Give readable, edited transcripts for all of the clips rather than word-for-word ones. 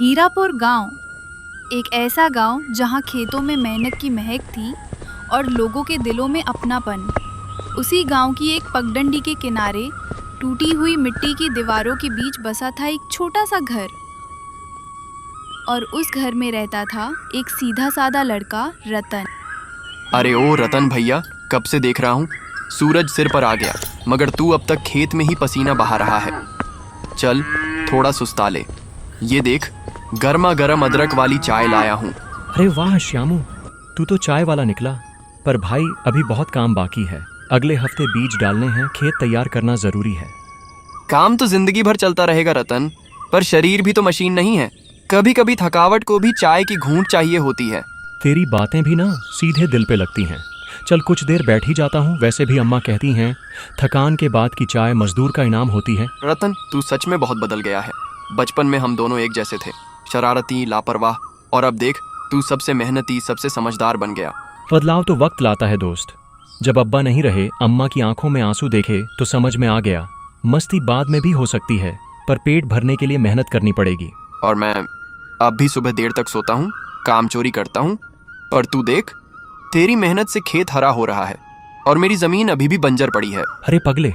हीरापुर गांव एक ऐसा गांव जहां खेतों में मेहनत की महक थी और लोगों के दिलों में अपनापन। उसी गांव की एक पगडंडी के किनारे टूटी हुई मिट्टी की दीवारों के बीच बसा था एक छोटा सा घर, और उस घर में रहता था एक सीधा साधा लड़का, रतन। अरे ओ रतन भैया, कब से देख रहा हूँ। सूरज सिर पर आ गया, मगर तू अब तक खेत में ही पसीना बहा रहा है। चल थोड़ा सुस्ता ले। ये देख, गर्मा गर्म अदरक वाली चाय लाया हूँ। अरे वाह श्यामू, तू तो चाय वाला निकला। पर भाई अभी बहुत काम बाकी है। अगले हफ्ते बीज डालने हैं, खेत तैयार करना जरूरी है। काम तो जिंदगी भर चलता रहेगा रतन, पर शरीर भी तो मशीन नहीं है। कभी कभी थकावट को भी चाय की घूंट चाहिए होती है। तेरी बातें भी ना सीधे दिल पे लगती हैं। चल कुछ देर बैठ ही जाता हूँ। वैसे भी अम्मा कहती हैं थकान के बाद की चाय मजदूर का इनाम होती है। रतन, तू सच में बहुत बदल गया है। बचपन में हम दोनों एक जैसे थे, शरारती, लापरवाह, और अब देख तू सबसे मेहनती, सबसे समझदार बन गया। बदलाव तो वक्त लाता है दोस्त। जब अब्बा नहीं रहे, अम्मा की आंखों में आंसू देखे तो समझ में आ गया मस्ती बाद में भी हो सकती है, पर पेट भरने के लिए मेहनत करनी पड़ेगी। और मैं अब भी सुबह देर तक सोता हूँ, काम चोरी करता हूँ, पर तू देख, तेरी मेहनत से खेत हरा हो रहा है और मेरी जमीन अभी भी बंजर पड़ी है। अरे पगले,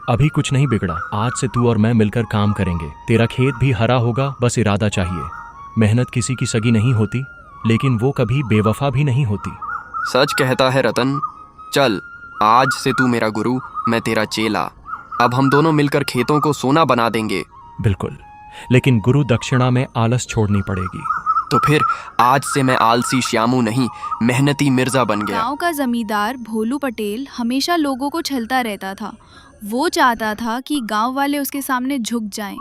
अभी कुछ नहीं बिगड़ा। आज से तू और मैं मिलकर काम करेंगे। तेरा खेत भी हरा होगा, बस इरादा चाहिए। मेहनत किसी की सगी नहीं होती, लेकिन वो कभी बेवफा भी नहीं होती। सच कहता है रतन। चल, आज से तू मेरा गुरु, मैं तेरा चेला। अब हम दोनों मिलकर खेतों को सोना बना देंगे। बिल्कुल, लेकिन गुरु दक्षिणा में आलस छोड़नी पड़ेगी। तो फिर आज से मैं आलसी श्यामू नहीं, मेहनती मिर्जा बन गया। गांव का जमींदार भोलू पटेल हमेशा लोगों को छलता रहता था। वो चाहता था कि गांव वाले उसके सामने झुक जाएं।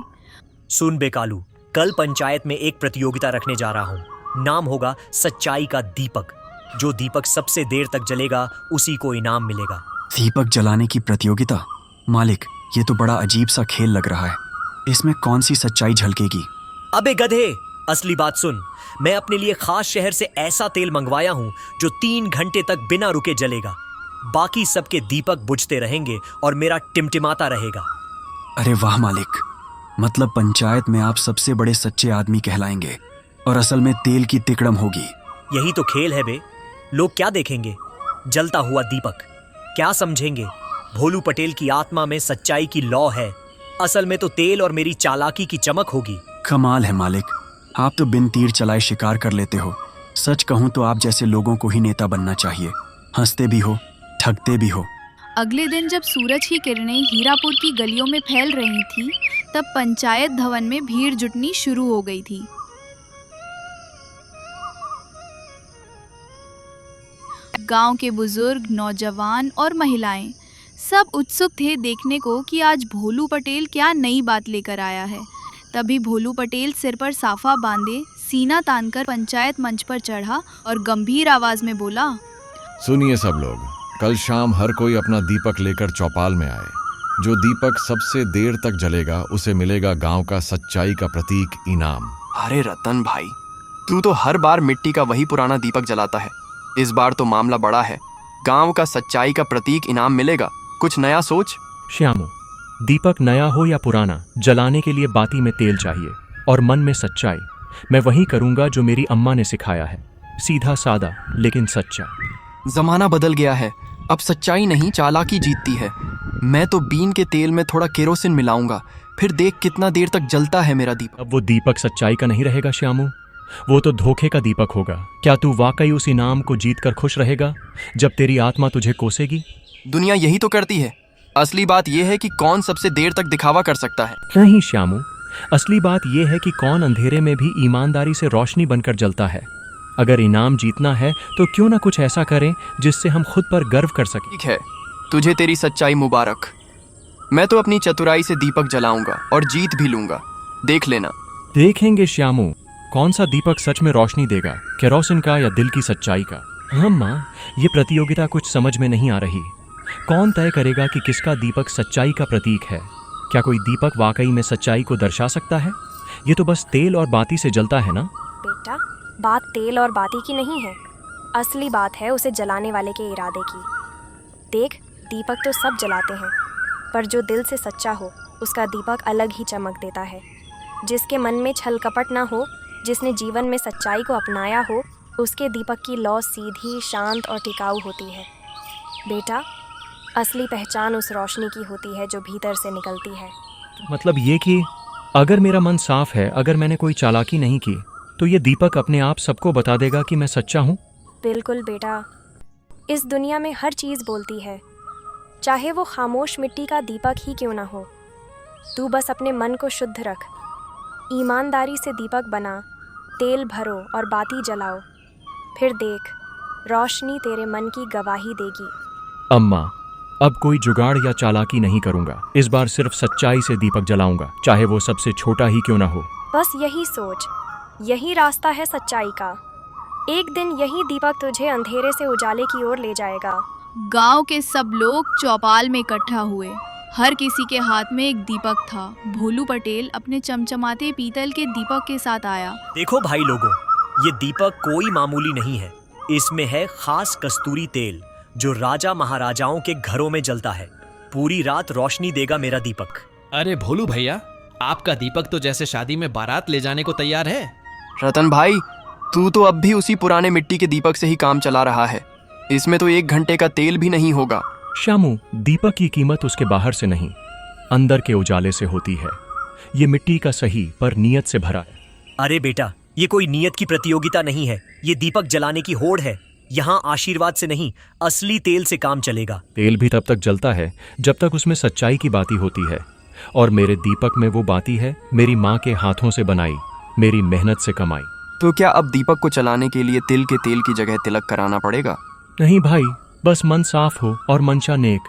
सुन बेकालू, कल पंचायत में एक प्रतियोगिता रखने जा रहा हूँ। नाम होगा सच्चाई का दीपक। जो दीपक सबसे देर तक जलेगा उसी को इनाम मिलेगा। दीपक जलाने की प्रतियोगिता? मालिक, ये तो बड़ा अजीब सा खेल लग रहा है। इसमें कौन सी सच्चाई झलकेगी? अबे गधे, असली बात सुन। मैं अपने लिए खास शहर से ऐसा तेल मंगवाया हूँ जो 3 घंटे तक बिना रुके जलेगा। बाकी सबके दीपक बुझते रहेंगे और मेरा टिमटिमाता रहेगा। अरे वाह मालिक, मतलब पंचायत में आप सबसे बड़े सच्चे आदमी कहलाएंगे और असल में तेल की तिकड़म होगी। यही तो खेल है बे। लोग क्या देखेंगे? जलता हुआ दीपक। क्या समझेंगे? भोलू पटेल की आत्मा में सच्चाई की लौ है। असल में तो तेल और मेरी चालाकी की चमक होगी। कमाल है मालिक, आप तो बिन तीर चलाए शिकार कर लेते हो। सच कहूं तो आप जैसे लोगों को ही नेता बनना चाहिए। हंसते भी हो, ठगते भी हो। अगले दिन जब सूरज की किरणें हीरापुर की गलियों में फैल रही थी, तब पंचायत भवन में भीड़ जुटनी शुरू हो गई थी। गांव के बुजुर्ग, नौजवान और महिलाएं सब उत्सुक थे देखने को कि आज भोलू पटेल क्या नई बात लेकर आया है। तभी भोलू पटेल सिर पर साफा बांधे, सीना तानकर पंचायत मंच पर चढ़ा और गंभीर आवाज में बोला, सुनिए सब लोग, कल शाम हर कोई अपना दीपक लेकर चौपाल में आए। जो दीपक सबसे देर तक जलेगा उसे मिलेगा गांव का सच्चाई का प्रतीक इनाम। अरे रतन भाई, तू तो हर बार मिट्टी का वही पुराना दीपक जलाता है। इस बार तो मामला बड़ा है। गांव का सच्चाई का प्रतीक इनाम मिलेगा। कुछ नया सोच। श्यामू, दीपक नया हो या पुराना, जलाने के लिए बाती में तेल चाहिए और मन में सच्चाई। मैं वही करूंगा जो मेरी अम्मा ने सिखाया है, सीधा सादा लेकिन सच्चा। जमाना बदल गया है, अब सच्चाई नहीं चालाकी जीतती है। मैं तो बीन के तेल में थोड़ा केरोसिन मिलाऊंगा, फिर देख कितना देर तक जलता है मेरा दीपक। अब वो दीपक सच्चाई का नहीं रहेगा श्यामू, वो तो धोखे का दीपक होगा। क्या तू वाकई उस इनाम को जीतकर खुश रहेगा जब तेरी आत्मा तुझे कोसेगी? दुनिया यही तो करती है। असली बात यह है कि कौन सबसे देर तक दिखावा कर सकता है। नहीं श्यामू, असली बात यह है कि कौन अंधेरे में भी ईमानदारी से रोशनी बनकर जलता है। अगर इनाम जीतना है तो क्यों ना कुछ ऐसा करें जिससे हम खुद पर गर्व कर सकें। ठीक है, तुझे तेरी सच्चाई मुबारक। मैं तो अपनी चतुराई से दीपक जलाऊंगा और जीत भी लूंगा। देख लेना। देखेंगे श्यामू, कौन सा दीपक सच में रोशनी देगा, केरोसिन का या दिल की सच्चाई का। हाँ माँ, ये प्रतियोगिता कुछ समझ में नहीं आ रही। कौन तय करेगा कि किसका दीपक सच्चाई का प्रतीक है? क्या कोई दीपक वाकई में सच्चाई को दर्शा सकता है? ये तो बस तेल और बाती से जलता है ना। बेटा, बात तेल और बाती की नहीं है, असली बात है उसे जलाने वाले के इरादे की। देख, दीपक तो सब जलाते हैं, पर जो दिल से सच्चा हो उसका दीपक अलग ही चमक देता है। जिसके मन में छल कपट ना हो जिसने जीवन में सच्चाई को अपनाया हो, उसके दीपक की लौ सीधी, शांत और टिकाऊ होती है। बेटा, असली पहचान उस रोशनी की होती है जो भीतर से निकलती है। मतलब ये कि अगर मेरा मन साफ है, अगर मैंने कोई चालाकी नहीं की, तो ये दीपक अपने आप सबको बता देगा कि मैं सच्चा हूँ। बिल्कुल बेटा, इस दुनिया में हर चीज़ बोलती है, चाहे वो खामोश मिट्टी का दीपक ही क्यों ना हो। तू बस अपने मन को शुद्ध रख, ईमानदारी से दीपक बना, तेल भरो और बाती जलाओ। फिर देख, रोशनी तेरे मन की गवाही देगी। अम्मा, अब कोई जुगाड़ या चालाकी नहीं करूंगा। इस बार सिर्फ सच्चाई से दीपक जलाऊंगा, चाहे वो सबसे छोटा ही क्यों ना हो। बस यही सोच, यही रास्ता है सच्चाई का। एक दिन यही दीपक तुझे अंधेरे से उजाले की ओर ले जाएगा। गांव के सब लोग चौपाल में इकट्ठा हुए। हर किसी के हाथ में एक दीपक था। भोलू पटेल अपने चमचमाते पीतल के दीपक के साथ आया। देखो भाई लोगों, ये दीपक कोई मामूली नहीं है। इसमें है खास कस्तूरी तेल जो राजा महाराजाओं के घरों में जलता है। पूरी रात रोशनी देगा मेरा दीपक। अरे भोलू भैया, आपका दीपक तो जैसे शादी में बारात ले जाने को तैयार है। रतन भाई, तू तो अब भी उसी पुराने मिट्टी के दीपक से ही काम चला रहा है। इसमें तो 1 घंटे का तेल भी नहीं होगा। श्यामू, दीपक की कीमत उसके बाहर से नहीं, अंदर के उजाले से होती है। ये मिट्टी का सही पर नियत से भरा है। अरे बेटा, ये कोई नियत की प्रतियोगिता नहीं है। ये दीपक जलाने की होड़ है। यहाँ आशीर्वाद से नहीं, असली तेल से काम चलेगा। तेल भी तब तक जलता है जब तक उसमें सच्चाई की बाती होती है। और मेरे दीपक में वो बाती है मेरी माँ के हाथों से बनाई, मेरी मेहनत से कमाई। तो क्या अब दीपक को चलाने के लिए तिल के तेल की जगह तिलक कराना पड़ेगा? नहीं भाई, बस मन साफ हो और मंशा नेक,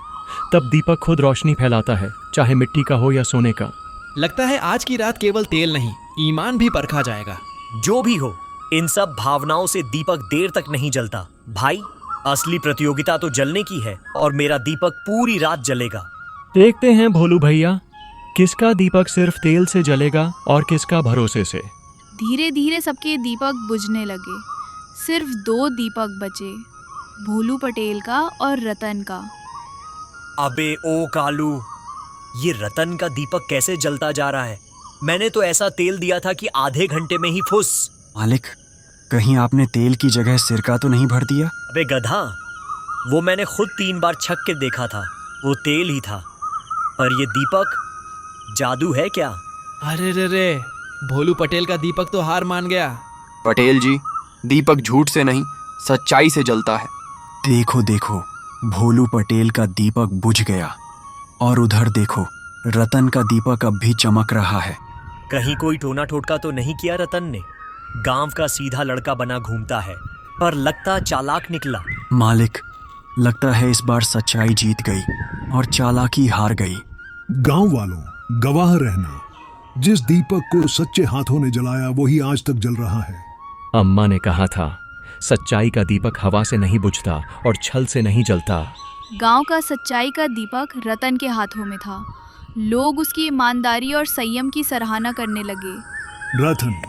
तब दीपक खुद रोशनी फैलाता है, चाहे मिट्टी का हो या सोने का। लगता है आज की रात केवल तेल नहीं, ईमान भी परखा जाएगा। जो भी हो, इन सब भावनाओं से दीपक देर तक नहीं जलता। भाई, असली प्रतियोगिता तो जलने की है और मेरा दीपक पूरी रात जलेगा। देखते हैं भोलू भैया, किसका दीपक सिर्फ तेल से जलेगा और किसका भरोसे से। धीरे धीरे सबके दीपक बुझने लगे। सिर्फ 2 दीपक बचे, भोलू पटेल का और रतन का। अबे ओ कालू, ये रतन का दीपक कैसे जलता जा रहा है? मैंने तो ऐसा तेल दिया था कि आधे घंटे में ही फुस। मालिक, कहीं आपने तेल की जगह सिरका तो नहीं भर दिया? अबे गधा, वो मैंने खुद 3 बार छक के देखा था, वो तेल ही था। पर ये दीपक जादू है क्या? अरे रे रे, भोलू पटेल का दीपक तो हार मान गया। पटेल जी, दीपक झूठ से नहीं, सच्चाई से जलता है। देखो देखो, भोलू पटेल का दीपक बुझ गया। और उधर देखो, रतन का दीपक अब भी चमक रहा है। कहीं कोई टोना टोटका तो नहीं किया रतन ने? गांव का सीधा लड़का बना घूमता है, पर लगता चालाक निकला। मालिक, लगता है इस बार सच्चाई जीत गई और चालाकी हार गई। गांव वालों, गवाह रहना, जिस दीपक को सच्चे हाथों ने जलाया वही आज तक जल रहा है। अम्मा ने कहा था, सच्चाई का दीपक हवा से नहीं बुझता और छल से नहीं जलता। गांव का सच्चाई का दीपक रतन के हाथों में था। लोग उसकी ईमानदारी और संयम की सराहना करने लगे। रतन,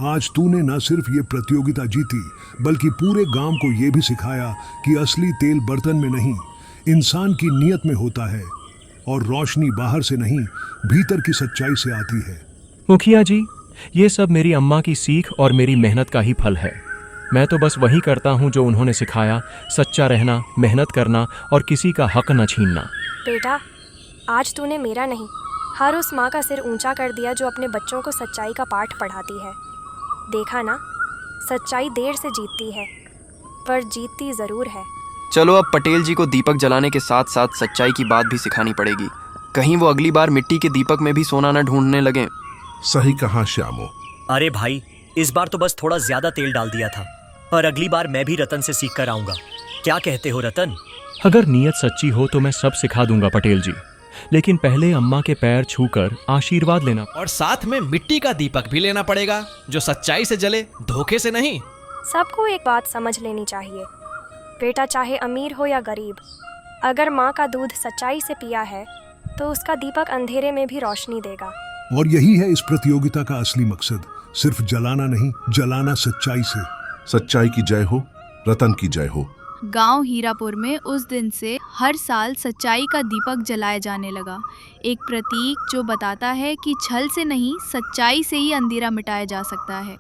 आज तूने न सिर्फ ये प्रतियोगिता जीती, बल्कि पूरे गांव को ये भी सिखाया कि असली तेल बर्तन में नहीं, इंसान की नीयत में होता है। और रोशनी बाहर से नहीं, भीतर की सच्चाई से आती है। मुखिया जी, ये सब मेरी अम्मा की सीख और मेरी मेहनत का ही फल है। मैं तो बस वही करता हूँ जो उन्होंने सिखाया, सच्चा रहना, मेहनत करना और किसी का हक न छीनना। बेटा, आज तूने मेरा नहीं, हर उस माँ का सिर ऊंचा कर दिया जो अपने बच्चों को सच्चाई का पाठ पढ़ाती है। देखा ना, सच्चाई देर से जीतती है, पर जीतती ज़रूर है। चलो अब पटेल जी को दीपक जलाने के साथ साथ सच्चाई की बात भी सिखानी पड़ेगी। कहीं वो अगली बार मिट्टी के दीपक में भी सोना न ढूंढने लगे। सही कहा श्यामो। अरे भाई, इस बार तो बस थोड़ा ज्यादा तेल डाल दिया था, पर अगली बार मैं भी रतन से सीख कर आऊंगा। क्या कहते हो रतन? अगर नीयत सच्ची हो तो मैं सब सिखा दूंगा पटेल जी, लेकिन पहले अम्मा के पैर छूकर आशीर्वाद लेना। और साथ में मिट्टी का दीपक भी लेना पड़ेगा, जो सच्चाई से जले, धोखे से नहीं। सबको एक बात समझ लेनी चाहिए, बेटा चाहे अमीर हो या गरीब, अगर माँ का दूध सच्चाई से पिया है तो उसका दीपक अंधेरे में भी रोशनी देगा। और यही है इस प्रतियोगिता का असली मकसद, सिर्फ जलाना नहीं, जलाना सच्चाई से। सच्चाई की जय हो, रतन की जय हो। गांव हीरापुर में उस दिन से हर साल सच्चाई का दीपक जलाया जाने लगा। एक प्रतीक जो बताता है कि छल से नहीं, सच्चाई से ही अंधेरा मिटाया जा सकता है।